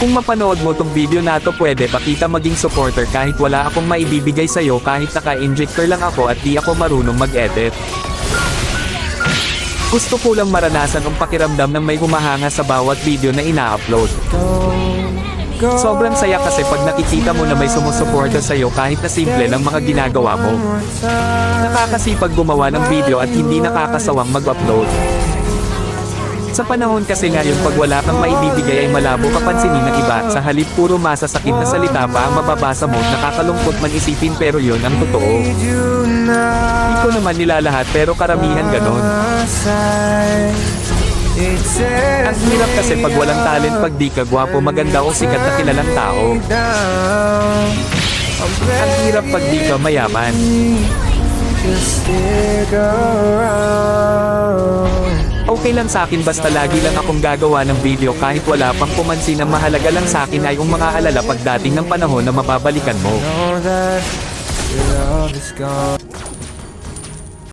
Kung mapanood mo tong video na to, pwede pa kita maging supporter kahit wala akong maibibigay sa'yo, kahit naka-injector lang ako at di ako marunong mag-edit. Gusto ko lang maranasan ang pakiramdam ng may humahanga sa bawat video na ina-upload. Sobrang saya kasi pag nakikita mo na may sumusuporta sa'yo kahit na simple lang mga ginagawa mo. Nakakasipag gumawa ng video at hindi nakakasawang mag-upload. Sa panahon kasi ngayon, pag wala kang maibibigay ay malabo kapansinin ng iba. Sa halip puro masasakit na salita pa ang mababasa mo, nakakalungkot man isipin, pero yon ang totoo. Hindi ko naman nilalahat pero karamihan ganon. Ang hirap kasi pag walang talent, pag di ka gwapo, maganda o sikat na kilalang tao. Ang hirap pag di ka mayaman. Okay lang sa akin basta lagi lang akong gagawa ng video kahit wala pang pumansin. Ang mahalaga lang sa akin ay yung mga alala pagdating ng panahon na mababalikan mo.